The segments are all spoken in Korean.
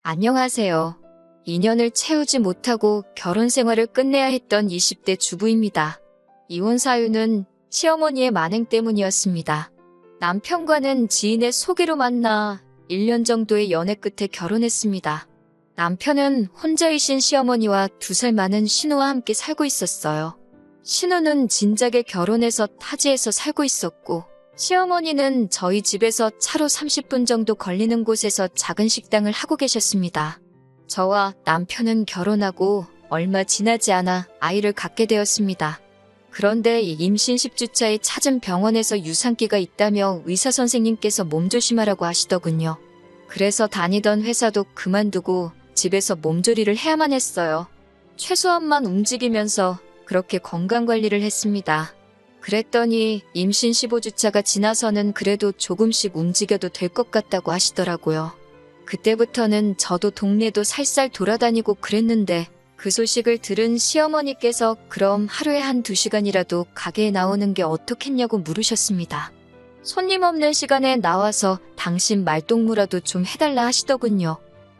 안녕하세요. 2년을 채우지 못하고 결혼 생활을 끝내야 했던 20대 주부입니다. 이혼 사유는 시어머니의 만행 때문이었습니다. 남편과는 지인의 소개로 만나 1년 정도의 연애 끝에 결혼했습니다. 남편은 혼자이신 시어머니와 2살 많은 신우와 함께 살고 있었어요. 신우는 진작에 결혼해서 타지에서 살고 있었고, 시어머니는 저희 집에서 차로 30분 정도 걸리는 곳에서 작은 식당을 하고 계셨습니다. 저와 남편은 결혼하고 얼마 지나지 않아 아이를 갖게 되었습니다. 그런데 임신 10주차에 찾은 병원에서 유산기가 있다며 의사 선생님께서 몸조심하라고 하시더군요. 그래서 다니던 회사도 그만두고 집에서 몸조리를 해야만 했어요. 최소한만 움직이면서 그렇게 건강관리를 했습니다. 그랬더니 임신 15주차가 지나서는 그래도 조금씩 움직여도 될 것 같다고 하시더라고요. 그때부터는 저도 동네도 살살 돌아다니고 그랬는데 그 소식을 들은 시어머니께서 그럼 하루에 1~2시간이라도 가게에 나오는 게 어떻겠냐고 물으셨습니다. 손님 없는 시간에 나와서 당신 말동무라도 좀 해달라 하시더군요.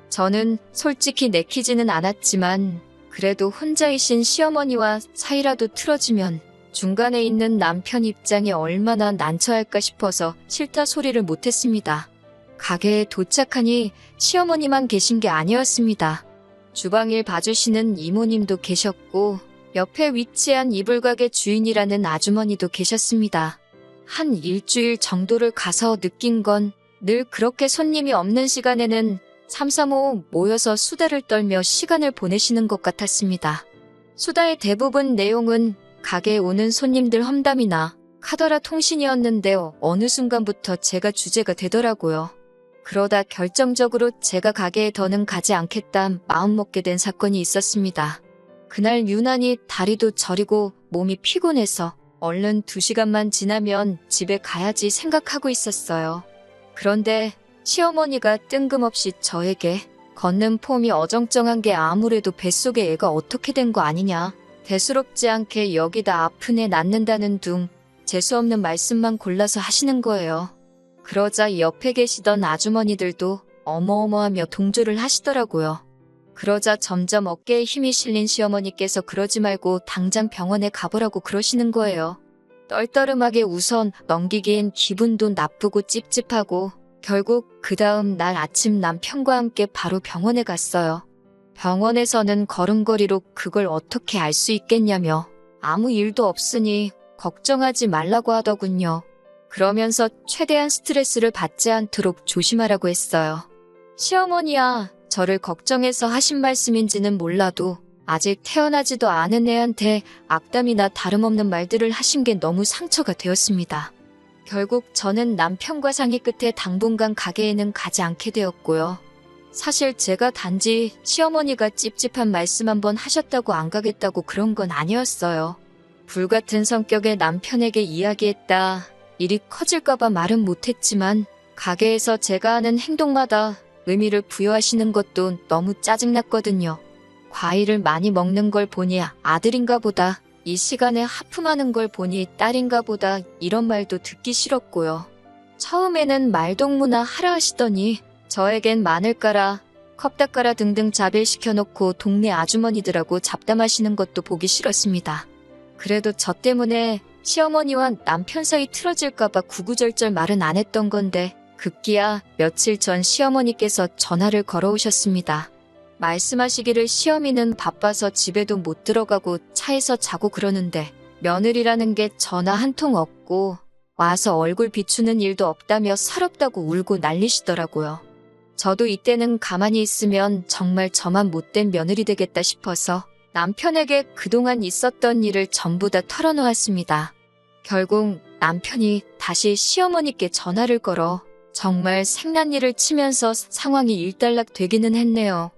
저는 솔직히 내키지는 않았지만 그래도 혼자이신 시어머니와 사이라도 틀어지면 중간에 있는 남편 입장이 얼마나 난처할까 싶어서 싫다 소리를 못했습니다. 가게에 도착하니 시어머니만 계신 게 아니었습니다. 주방일 봐주시는 이모님도 계셨고 옆에 위치한 이불가게 주인이라는 아주머니도 계셨습니다. 한 일주일 정도를 가서 느낀 건 늘 그렇게 손님이 없는 시간에는 삼삼오오 모여서 수다를 떨며 시간을 보내시는 것 같았습니다. 수다의 대부분 내용은 가게에 오는 손님들 험담이나 카더라 통신이었는데 어느 순간부터 제가 주제가 되더라고요. 그러다 결정적으로 제가 가게에 더는 가지 않겠다 마음먹게 된 사건이 있었습니다. 그날 유난히 다리도 저리고 몸이 피곤해서 얼른 2시간만 지나면 집에 가야지 생각하고 있었어요. 그런데 시어머니가 뜬금없이 저에게 걷는 폼이 어정쩡한 게 아무래도 뱃속에 애가 어떻게 된 거 아니냐, 대수롭지 않게 여기다 아픈 애 낳는다는 둥 재수없는 말씀만 골라서 하시는 거예요. 그러자 옆에 계시던 아주머니들도 어머어머하며 동조를 하시더라고요. 그러자 점점 어깨에 힘이 실린 시어머니께서 그러지 말고 당장 병원에 가보라고 그러시는 거예요. 떨떠름하게 우선 넘기기엔 기분도 나쁘고 찝찝하고 결국 그 다음 날 아침 남편과 함께 바로 병원에 갔어요. 병원에서는 걸음걸이로 그걸 어떻게 알 수 있겠냐며 아무 일도 없으니 걱정하지 말라고 하더군요. 그러면서 최대한 스트레스를 받지 않도록 조심하라고 했어요. 시어머니야, 저를 걱정해서 하신 말씀인지는 몰라도 아직 태어나지도 않은 애한테 악담이나 다름없는 말들을 하신 게 너무 상처가 되었습니다. 결국 저는 남편과 상의 끝에 당분간 가게에는 가지 않게 되었고요. 사실 제가 단지 시어머니가 찝찝한 말씀 한번 하셨다고 안 가겠다고 그런 건 아니었어요. 불같은 성격의 남편에게 이야기했다 일이 커질까봐 말은 못했지만 가게에서 제가 하는 행동마다 의미를 부여하시는 것도 너무 짜증났거든요. 과일을 많이 먹는 걸 보니 아들인가 보다, 이 시간에 하품하는 걸 보니 딸인가 보다 이런 말도 듣기 싫었고요. 처음에는 말동무나 하라 하시더니 저에겐 마늘가라, 컵닦아라 등등 자빌시켜놓고 동네 아주머니들하고 잡담하시는 것도 보기 싫었습니다. 그래도 저 때문에 시어머니와 남편 사이 틀어질까봐 구구절절 말은 안 했던 건데 급기야 며칠 전 시어머니께서 전화를 걸어오셨습니다. 말씀하시기를 시어미는 바빠서 집에도 못 들어가고 차에서 자고 그러는데 며느리라는 게 전화 한 통 없고 와서 얼굴 비추는 일도 없다며 서럽다고 울고 난리시더라고요. 저도 이때는 가만히 있으면 정말 저만 못된 며느리 되겠다 싶어서 남편에게 그동안 있었던 일을 전부 다 털어놓았습니다. 결국 남편이 다시 시어머니께 전화를 걸어 정말 생난리를 치면서 상황이 일단락 되기는 했네요.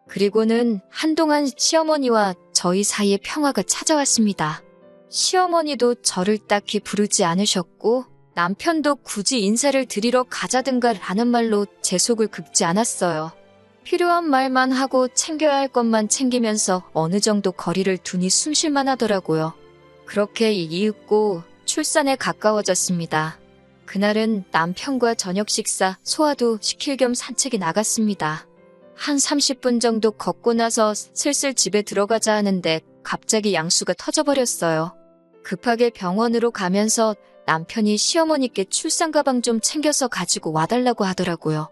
그리고는 한동안 시어머니와 저희 사이에 평화가 찾아왔습니다. 시어머니도 저를 딱히 부르지 않으셨고 남편도 굳이 인사를 드리러 가자든가 라는 말로 제 속을 긁지 않았어요. 필요한 말만 하고 챙겨야 할 것만 챙기면서 어느 정도 거리를 두니 숨쉴만 하더라고요. 그렇게 이윽고 출산에 가까워졌습니다. 그날은 남편과 저녁 식사, 소화도 시킬 겸 산책에 나갔습니다. 한 30분 정도 걷고 나서 슬슬 집에 들어가자 하는데 갑자기 양수가 터져버렸어요. 급하게 병원으로 가면서 남편이 시어머니께 출산 가방 좀 챙겨서 가지고 와달라고 하더라고요.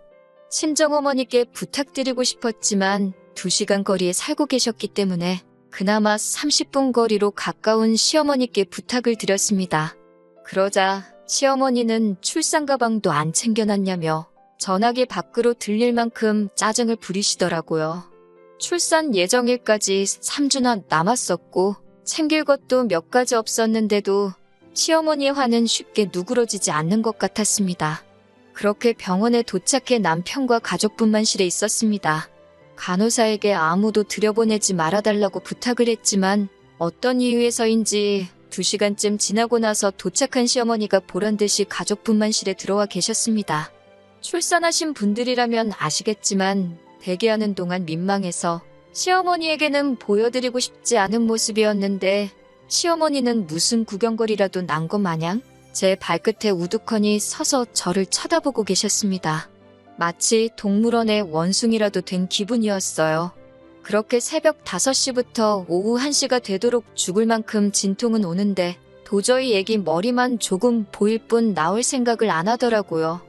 친정어머니께 부탁드리고 싶었지만 2시간 거리에 살고 계셨기 때문에 그나마 30분 거리로 가까운 시어머니께 부탁을 드렸습니다. 그러자 시어머니는 출산 가방도 안 챙겨놨냐며 전화기 밖으로 들릴 만큼 짜증을 부리시더라고요. 출산 예정일까지 3주나 남았었고 챙길 것도 몇 가지 없었는데도 시어머니의 화는 쉽게 누그러지지 않는 것 같았습니다. 그렇게 병원에 도착해 남편과 가족분만실에 있었습니다. 간호사에게 아무도 들여보내지 말아달라고 부탁을 했지만 어떤 이유에서인지 2시간쯤 지나고 나서 도착한 시어머니가 보란듯이 가족분만실에 들어와 계셨습니다. 출산하신 분들이라면 아시겠지만 대기하는 동안 민망해서 시어머니에게는 보여드리고 싶지 않은 모습이었는데 시어머니는 무슨 구경거리라도 난 것 마냥 제 발끝에 우두커니 서서 저를 쳐다보고 계셨습니다. 마치 동물원의 원숭이라도 된 기분이었어요. 그렇게 새벽 5시부터 오후 1시가 되도록 죽을 만큼 진통은 오는데 도저히 애기 머리만 조금 보일 뿐 나올 생각을 안 하더라고요.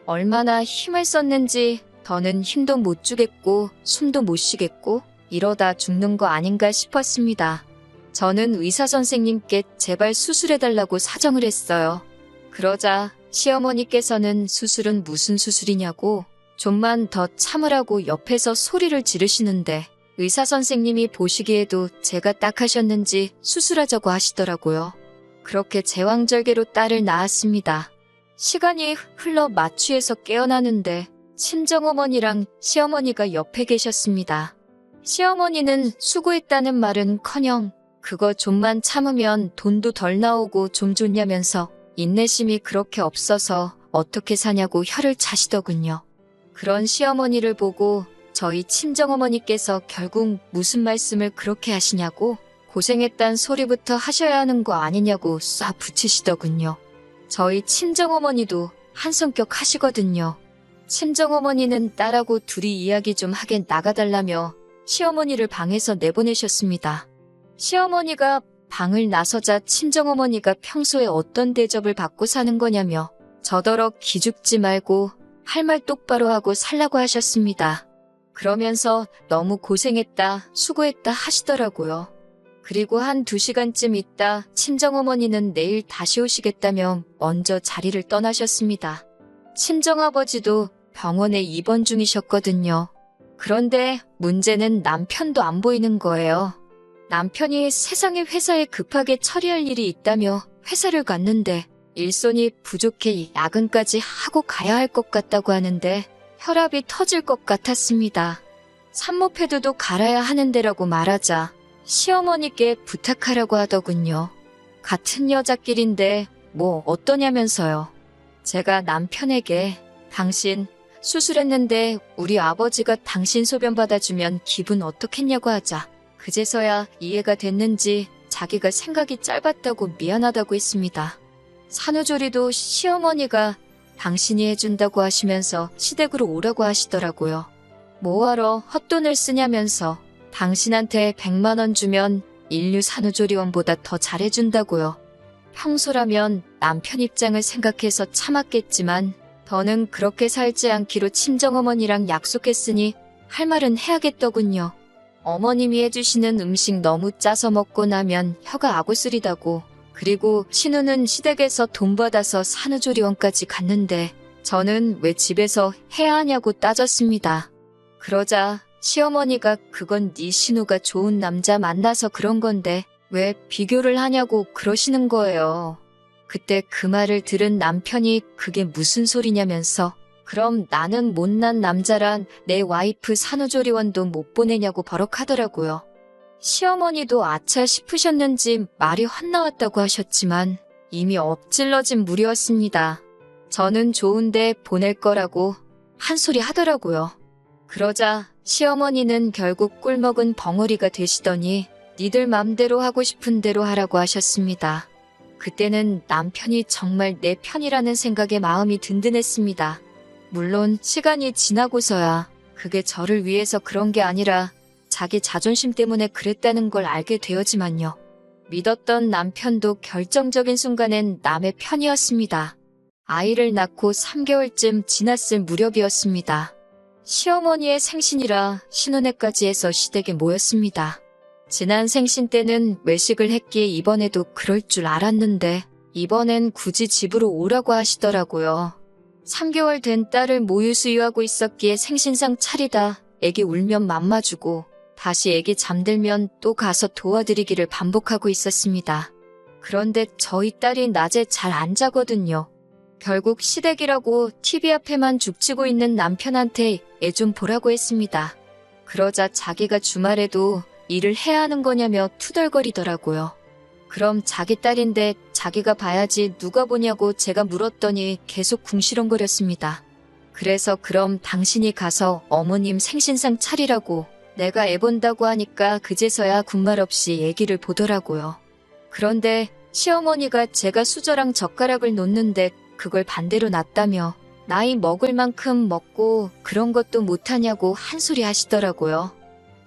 얼마나 힘을 썼는지 더는 힘도 못 주겠고 숨도 못 쉬겠고 이러다 죽는 거 아닌가 싶었습니다. 저는 의사 선생님께 제발 수술해달라고 사정을 했어요. 그러자 시어머니께서는 수술은 무슨 수술이냐고 좀만 더 참으라고 옆에서 소리를 지르시는데 의사 선생님이 보시기에도 제가 딱 하셨는지 수술하자고 하시더라고요. 그렇게 제왕절개로 딸을 낳았습니다. 시간이 흘러 마취해서 깨어나는데 친정어머니랑 시어머니가 옆에 계셨습니다. 시어머니는 수고했다는 말은커녕 그거 좀만 참으면 돈도 덜 나오고 좀 좋냐면서 인내심이 그렇게 없어서 어떻게 사냐고 혀를 차시더군요. 그런 시어머니를 보고 저희 친정어머니께서 결국 무슨 말씀을 그렇게 하시냐고 고생했단 소리부터 하셔야 하는 거 아니냐고 쏴 붙이시더군요. 저희 친정어머니도 한성격 하시거든요. 친정어머니는 딸하고 둘이 이야기 좀 하게 나가달라며 시어머니를 방에서 내보내셨습니다. 시어머니가 방을 나서자 친정어머니가 평소에 어떤 대접을 받고 사는 거냐며 저더러 기죽지 말고 할 말 똑바로 하고 살라고 하셨습니다. 그러면서 너무 고생했다, 수고했다 하시더라고요. 그리고 한 2시간쯤 있다 친정어머니는 내일 다시 오시겠다며 먼저 자리를 떠나셨습니다. 친정아버지도 병원에 입원 중이셨거든요. 그런데 문제는 남편도 안 보이는 거예요. 남편이 세상에 회사에 급하게 처리할 일이 있다며 회사를 갔는데 일손이 부족해 야근까지 하고 가야 할 것 같다고 하는데 혈압이 터질 것 같았습니다. 산모 패드도 갈아야 하는데라고 말하자 시어머니께 부탁하라고 하더군요. 같은 여자끼리인데 뭐 어떠냐면서요. 제가 남편에게 당신 수술했는데 우리 아버지가 당신 소변 받아주면 기분 어떻겠냐고 하자 그제서야 이해가 됐는지 자기가 생각이 짧았다고 미안하다고 했습니다. 산후조리도 시어머니가 당신이 해준다고 하시면서 시댁으로 오라고 하시더라고요. 뭐하러 헛돈을 쓰냐면서 당신한테 100만 원 주면 인류 산후조리원보다 더 잘해준다고요. 평소라면 남편 입장을 생각해서 참았겠지만 더는 그렇게 살지 않기로 친정어머니랑 약속했으니 할 말은 해야겠더군요. 어머님이 해주시는 음식 너무 짜서 먹고 나면 혀가 아구쓰리다고 그리고 신우는 시댁에서 돈 받아서 산후조리원까지 갔는데 저는 왜 집에서 해야 하냐고 따졌습니다. 그러자 시어머니가 그건 네 신우가 좋은 남자 만나서 그런 건데 왜 비교를 하냐고 그러시는 거예요. 그때 그 말을 들은 남편이 그게 무슨 소리냐면서 그럼 나는 못난 남자란 내 와이프 산후조리원도 못 보내냐고 버럭하더라고요. 시어머니도 아차 싶으셨는지 말이 헛나왔다고 하셨지만 이미 엎질러진 물이었습니다. 저는 좋은데 보낼 거라고 한 소리 하더라고요. 그러자 시어머니는 결국 꿀먹은 벙어리가 되시더니 니들 맘대로 하고 싶은 대로 하라고 하셨습니다. 그때는 남편이 정말 내 편이라는 생각에 마음이 든든했습니다. 물론 시간이 지나고서야 그게 저를 위해서 그런 게 아니라 자기 자존심 때문에 그랬다는 걸 알게 되었지만요. 믿었던 남편도 결정적인 순간엔 남의 편이었습니다. 아이를 낳고 3개월쯤 지났을 무렵이었습니다. 시어머니의 생신이라 신혼회까지 해서 시댁에 모였습니다. 지난 생신 때는 외식을 했기에 이번에도 그럴 줄 알았는데 이번엔 굳이 집으로 오라고 하시더라고요. 3개월 된 딸을 모유 수유하고 있었기에 생신상 차리다 애기 울면 맘마주고 다시 애기 잠들면 또 가서 도와드리기를 반복하고 있었습니다. 그런데 저희 딸이 낮에 잘 안 자거든요. 결국 시댁이라고 TV 앞에만 죽치고 있는 남편한테 애 좀 보라고 했습니다. 그러자 자기가 주말에도 일을 해야 하는 거냐며 투덜거리더라고요. 그럼 자기 딸인데 자기가 봐야지 누가 보냐고 제가 물었더니 계속 궁시렁거렸습니다. 그래서 그럼 당신이 가서 어머님 생신상 차리라고 내가 애 본다고 하니까 그제서야 군말 없이 얘기를 보더라고요. 그런데 시어머니가 제가 수저랑 젓가락을 놓는데 그걸 반대로 놨다며 나이 먹을 만큼 먹고 그런 것도 못하냐고 한 소리 하시더라고요.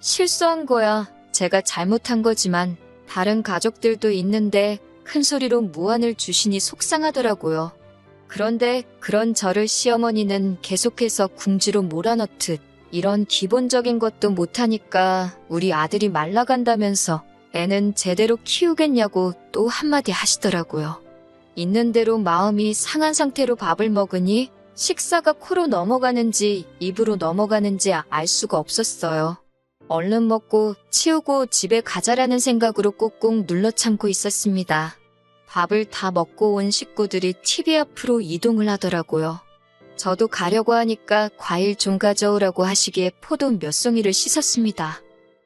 실수한 거야. 제가 잘못한 거지만 다른 가족들도 있는데 큰 소리로 무안을 주시니 속상하더라고요. 그런데 그런 저를 시어머니는 계속해서 궁지로 몰아넣듯 이런 기본적인 것도 못하니까 우리 아들이 말라간다면서 애는 제대로 키우겠냐고 또 한마디 하시더라고요. 있는 대로 마음이 상한 상태로 밥을 먹으니 식사가 코로 넘어가는지 입으로 넘어가는지 알 수가 없었어요. 얼른 먹고 치우고 집에 가자라는 생각으로 꾹꾹 눌러 참고 있었습니다. 밥을 다 먹고 온 식구들이 TV 앞으로 이동을 하더라고요. 저도 가려고 하니까 과일 좀 가져오라고 하시기에 포도 몇 송이를 씻었습니다.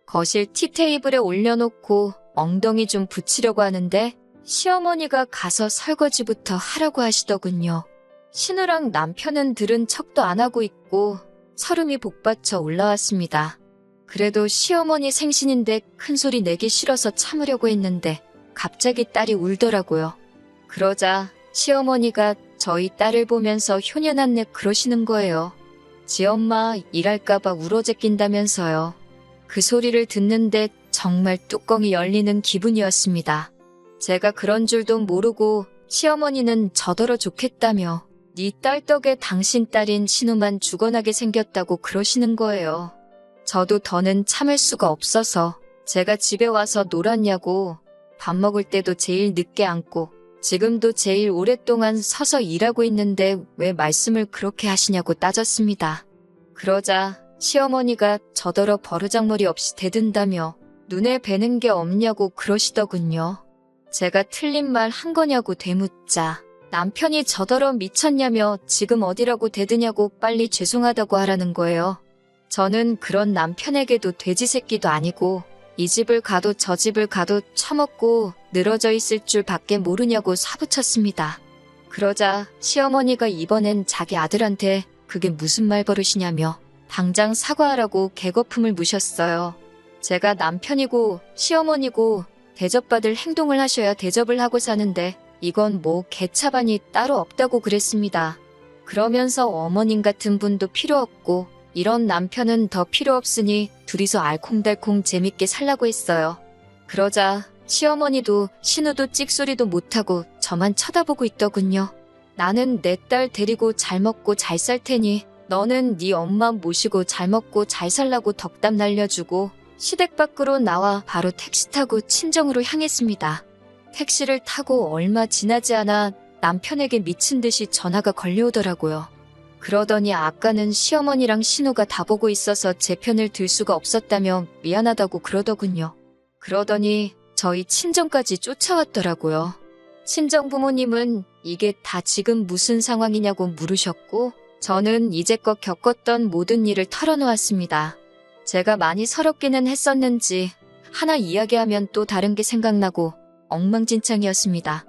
거실 티테이블에 올려놓고 엉덩이 좀 붙이려고 하는데 시어머니가 가서 설거지부터 하라고 하시더군요. 신우랑 남편은 들은 척도 안 하고 있고 설움이 복받쳐 올라왔습니다. 그래도 시어머니 생신인데 큰소리 내기 싫어서 참으려고 했는데 갑자기 딸이 울더라고요. 그러자 시어머니가 저희 딸을 보면서 효녀났네 그러시는 거예요. 지 엄마 일할까봐 울어제낀다면서요. 그 소리를 듣는데 정말 뚜껑이 열리는 기분이었습니다. 제가 그런 줄도 모르고 시어머니는 저더러 좋겠다며 네 딸 덕에 당신 딸인 신우만 죽어나게 생겼다고 그러시는 거예요. 저도 더는 참을 수가 없어서 제가 집에 와서 놀았냐고 밥 먹을 때도 제일 늦게 앉고 지금도 제일 오랫동안 서서 일하고 있는데 왜 말씀을 그렇게 하시냐고 따졌습니다. 그러자 시어머니가 저더러 버르장머리 없이 대든다며 눈에 뵈는 게 없냐고 그러시더군요. 제가 틀린 말 한 거냐고 되묻자 남편이 저더러 미쳤냐며 지금 어디라고 대드냐고 빨리 죄송하다고 하라는 거예요. 저는 그런 남편에게도 돼지 새끼도 아니고 이 집을 가도 저 집을 가도 처먹고 늘어져 있을 줄 밖에 모르냐고 사부쳤습니다. 그러자 시어머니가 이번엔 자기 아들한테 그게 무슨 말버릇이냐며 당장 사과하라고 개거품을 무셨어요. 제가 남편이고 시어머니고 대접받을 행동을 하셔야 대접을 하고 사는데 이건 뭐 개차반이 따로 없다고 그랬습니다. 그러면서 어머님 같은 분도 필요 없고 이런 남편은 더 필요 없으니 둘이서 알콩달콩 재밌게 살라고 했어요. 그러자 시어머니도 신우도 찍소리도 못하고 저만 쳐다보고 있더군요. 나는 내 딸 데리고 잘 먹고 잘 살 테니 너는 네 엄마 모시고 잘 먹고 잘 살라고 덕담 날려주고 시댁 밖으로 나와 바로 택시 타고 친정으로 향했습니다. 택시를 타고 얼마 지나지 않아 남편에게 미친 듯이 전화가 걸려오더라고요. 그러더니 아까는 시어머니랑 신우가 다 보고 있어서 제 편을 들 수가 없었다며 미안하다고 그러더군요. 그러더니 저희 친정까지 쫓아왔더라고요. 친정 부모님은 이게 다 지금 무슨 상황이냐고 물으셨고 저는 이제껏 겪었던 모든 일을 털어놓았습니다. 제가 많이 서럽기는 했었는지 하나 이야기하면 또 다른 게 생각나고 엉망진창이었습니다.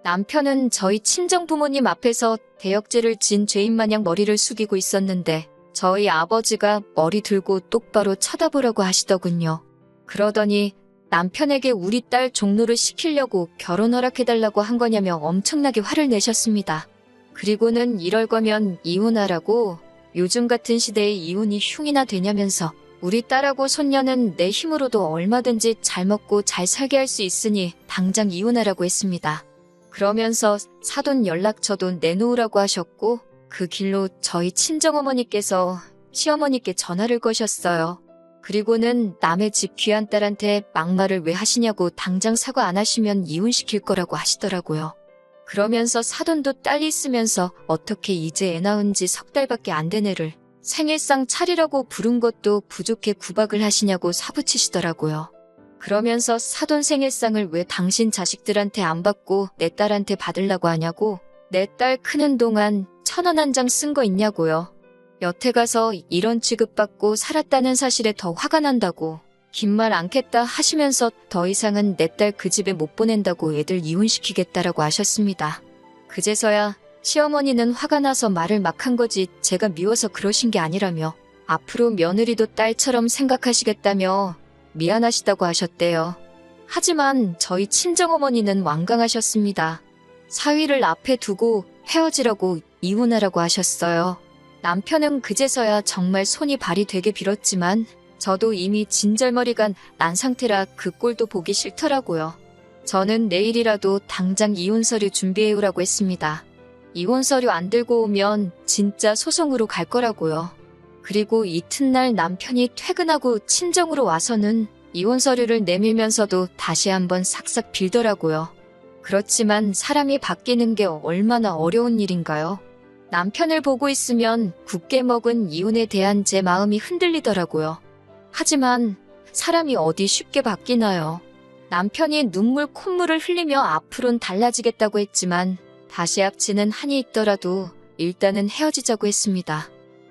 남편은 저희 친정 부모님 앞에서 대역죄를 진 죄인 마냥 머리를 숙이고 있었는데 저희 아버지가 머리 들고 똑바로 쳐다보라고 하시더군요. 그러더니 남편에게 우리 딸 종로를 시키려고 결혼 허락해달라고 한 거냐며 엄청나게 화를 내셨습니다. 그리고는 이럴 거면 이혼하라고 요즘 같은 시대에 이혼이 흉이나 되냐면서 우리 딸하고 손녀는 내 힘으로도 얼마든지 잘 먹고 잘 살게 할 수 있으니 당장 이혼하라고 했습니다. 그러면서 사돈 연락처도 내놓으라고 하셨고 그 길로 저희 친정어머니께서 시어머니께 전화를 거셨어요. 그리고는 남의 집 귀한 딸한테 막말을 왜 하시냐고 당장 사과 안 하시면 이혼시킬 거라고 하시더라고요. 그러면서 사돈도 딸이 있으면서 어떻게 이제 애 낳은 지 석 달밖에 안 된 애를 생일상 차리라고 부른 것도 부족해 구박을 하시냐고 사부치시더라고요. 그러면서 사돈 생일상을 왜 당신 자식들한테 안 받고 내 딸한테 받으려고 하냐고 내 딸 크는 동안 1,000원 한 장 쓴 거 있냐고요. 여태 가서 이런 취급받고 살았다는 사실에 더 화가 난다고 긴 말 않겠다 하시면서 더 이상은 내 딸 그 집에 못 보낸다고 애들 이혼시키겠다라고 하셨습니다. 그제서야 시어머니는 화가 나서 말을 막 한 거지 제가 미워서 그러신 게 아니라며 앞으로 며느리도 딸처럼 생각하시겠다며 미안하시다고 하셨대요. 하지만 저희 친정어머니는 완강하셨습니다. 사위를 앞에 두고 헤어지라고 이혼하라고 하셨어요. 남편은 그제서야 정말 손이 발이 되게 빌었지만 저도 이미 진절머리가 난 상태라 그 꼴도 보기 싫더라고요. 저는 내일이라도 당장 이혼 서류 준비해오라고 했습니다. 이혼 서류 안 들고 오면 진짜 소송으로 갈 거라고요. 그리고 이튿날 남편이 퇴근하고 친정으로 와서는 이혼 서류를 내밀면서도 다시 한번 싹싹 빌더라고요. 그렇지만 사람이 바뀌는 게 얼마나 어려운 일인가요? 남편을 보고 있으면 굳게 먹은 이혼에 대한 제 마음이 흔들리더라고요. 하지만 사람이 어디 쉽게 바뀌나요? 남편이 눈물 콧물을 흘리며 앞으론 달라지겠다고 했지만 다시 합치는 한이 있더라도 일단은 헤어지자고 했습니다.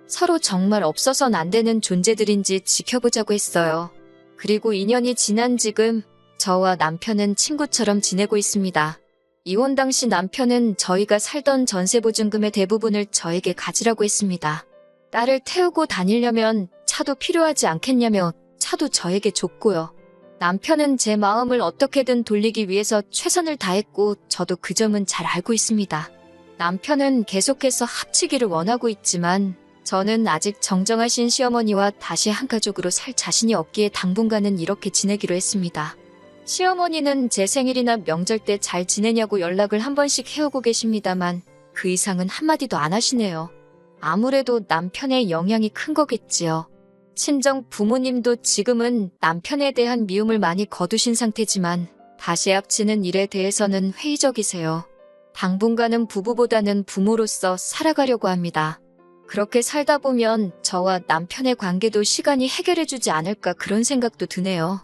서로 정말 없어선 안 되는 존재들인지 지켜보자고 했어요. 그리고 2년이 지난 지금 저와 남편은 친구처럼 지내고 있습니다. 이혼 당시 남편은 저희가 살던 전세보증금의 대부분을 저에게 가지라고 했습니다. 딸을 태우고 다니려면 차도 필요하지 않겠냐며 차도 저에게 줬고요. 남편은 제 마음을 어떻게든 돌리기 위해서 최선을 다했고 저도 그 점은 잘 알고 있습니다. 남편은 계속해서 합치기를 원하고 있지만 저는 아직 정정하신 시어머니와 다시 한 가족으로 살 자신이 없기에 당분간은 이렇게 지내기로 했습니다. 시어머니는 제 생일이나 명절 때 잘 지내냐고 연락을 한 번씩 해오고 계십니다만 그 이상은 한마디도 안 하시네요. 아무래도 남편의 영향이 큰 거겠지요. 친정 부모님도 지금은 남편에 대한 미움을 많이 거두신 상태지만 다시 합치는 일에 대해서는 회의적이세요. 당분간은 부부보다는 부모로서 살아가려고 합니다. 그렇게 살다 보면 저와 남편의 관계도 시간이 해결해주지 않을까 그런 생각도 드네요.